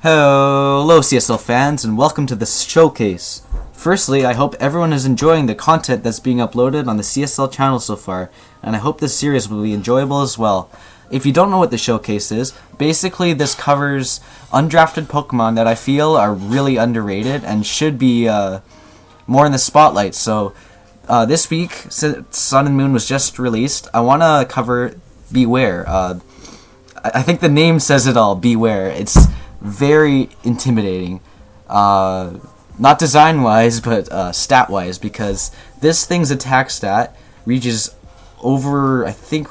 Hello CSL fans and welcome to the showcase. Firstly, I hope everyone is enjoying the content that's being uploaded on the CSL channel so far, and I hope this series will be enjoyable as well. If you don't know what the showcase is, basically this covers undrafted Pokemon that I feel are really underrated and should be more in the spotlight. So this week, since Sun and Moon was just released, I want to cover Beware. I think the name says it all, Beware. It's very intimidating. Not design-wise, but stat-wise, because this thing's attack stat reaches over, I think,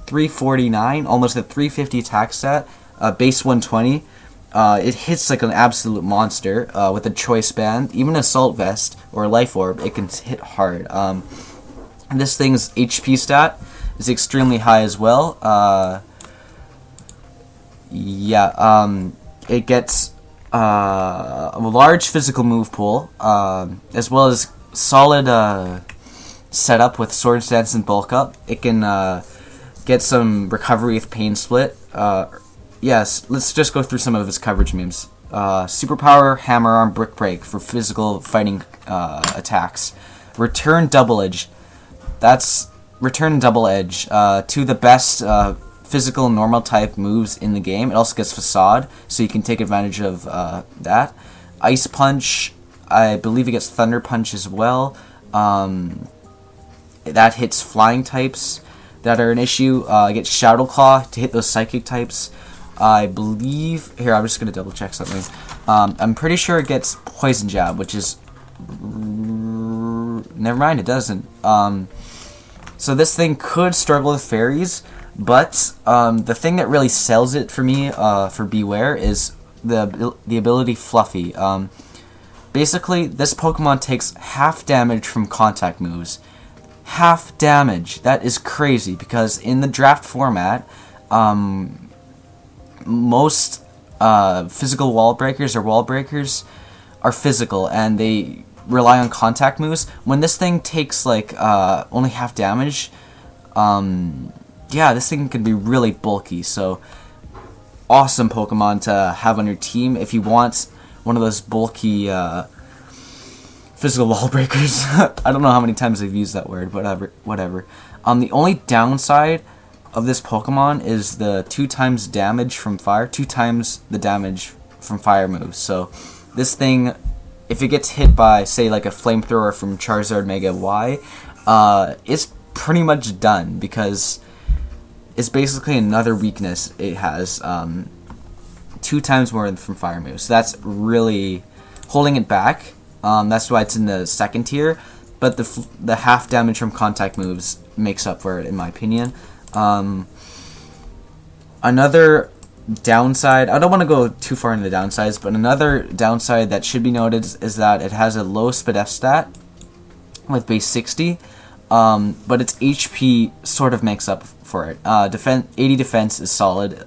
349, almost a 350 attack stat, base 120. It hits like an absolute monster with a choice band. Even Assault Vest or Life Orb, it can hit hard. This thing's HP stat is extremely high as well. It gets a large physical move pool, as well as solid setup with Swords Dance and Bulk Up. It can get some recovery with Pain Split. Yes, let's just go through some of his coverage moves. Superpower, Hammer Arm, Brick Break for physical fighting attacks. Return Double Edge. That's Return Double Edge to the best physical normal type moves in the game. It also gets Facade, so you can take advantage of that. Ice Punch, I believe it gets Thunder Punch as well. That hits flying types that are an issue. It gets Shadow Claw to hit those psychic types. I believe, here I'm just going to double check something. I'm pretty sure it gets Poison Jab, which is, never mind, it doesn't. So this thing could struggle with fairies, but the thing that really sells it for me for Beware is the ability Fluffy. Basically, this Pokemon takes half damage from contact moves. Half damage. That is crazy, because in the draft format, most physical wall breakers or wall breakers are physical, and they rely on contact moves. When this thing takes like only half damage, yeah, this thing can be really bulky. So awesome Pokemon to have on your team if you want one of those bulky physical wall breakers. I don't know how many times I've used that word, whatever. The only downside of this Pokemon is the 2 times damage from fire, 2 times the damage from fire moves. So this thing, if it gets hit by, say, like a flamethrower from Charizard Mega Y, it's pretty much done, because it's basically another weakness it has, 2 times more from fire moves. So that's really holding it back. That's why it's in the second tier, but the half damage from contact moves makes up for it, in my opinion. Another downside, I don't want to go too far into the downsides, but another downside that should be noted is that it has a low SPDF stat with base 60, but its HP sort of makes up for it. 80 defense is solid.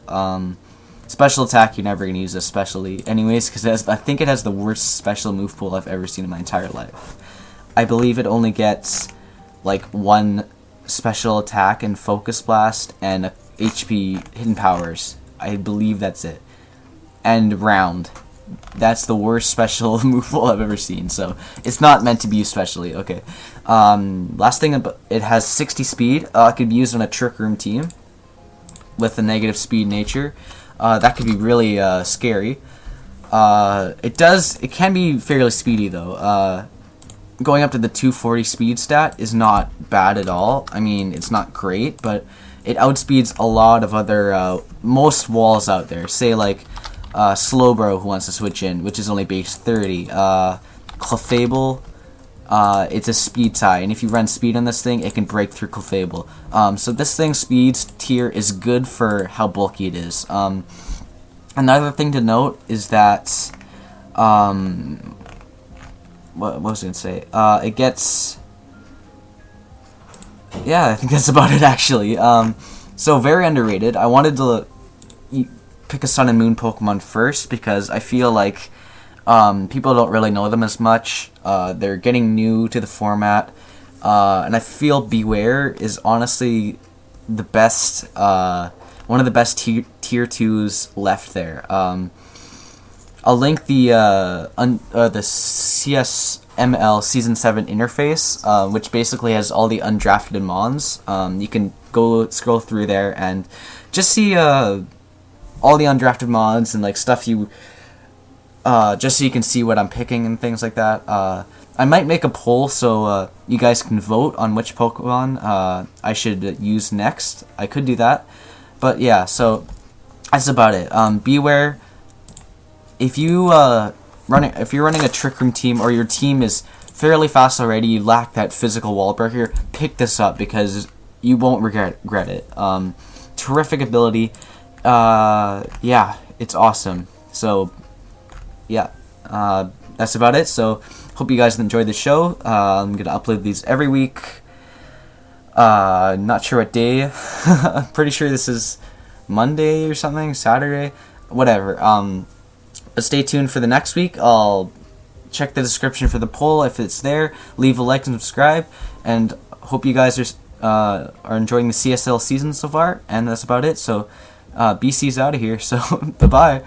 Special attack, you're never going to use especially anyways, because I think it has the worst special move pool I've ever seen in my entire life. I believe it only gets like 1 special attack and Focus Blast and HP Hidden Powers. I believe that's it. And Round. That's the worst special move pool I've ever seen, so it's not meant to be used specially. Okay. Last thing, it has 60 speed. It could be used on a Trick Room team with a negative speed nature. That could be really scary. It can be fairly speedy though. Going up to the 240 speed stat is not bad at all. I mean, it's not great, but it outspeeds a lot of other, most walls out there. Say like Slowbro, who wants to switch in, which is only base 30. Clefable, it's a speed tie, and if you run speed on this thing, it can break through Clefable. So this thing's speed tier is good for how bulky it is. Another thing to note is that, what was I going to say? It gets, yeah, I think that's about it actually. So very underrated. I wanted to pick a Sun and Moon Pokemon first, because I feel like people don't really know them as much. They're getting new to the format, and I feel Beware is honestly the best, one of the best tier 2s left there. I'll link the CSML Season 7 interface, which basically has all the undrafted mons. You can go scroll through there and just see all the undrafted mons and like stuff you just so you can see what I'm picking and things like that. I might make a poll so you guys can vote on which Pokemon I should use next. I could do that, but yeah. So that's about it. Beware. If you're running a Trick Room team or your team is fairly fast already, you lack that physical wall breaker, pick this up because you won't regret it. Terrific ability. Yeah, it's awesome. So yeah, that's about it. So hope you guys enjoyed the show. I'm gonna upload these every week. Not sure what day. Pretty sure this is Monday or something, Saturday, whatever. But stay tuned for the next week. I'll check the description for the poll if it's there. Leave a like and subscribe. And hope you guys are enjoying the CSL season so far. And that's about it. So BC's out of here. So bye bye.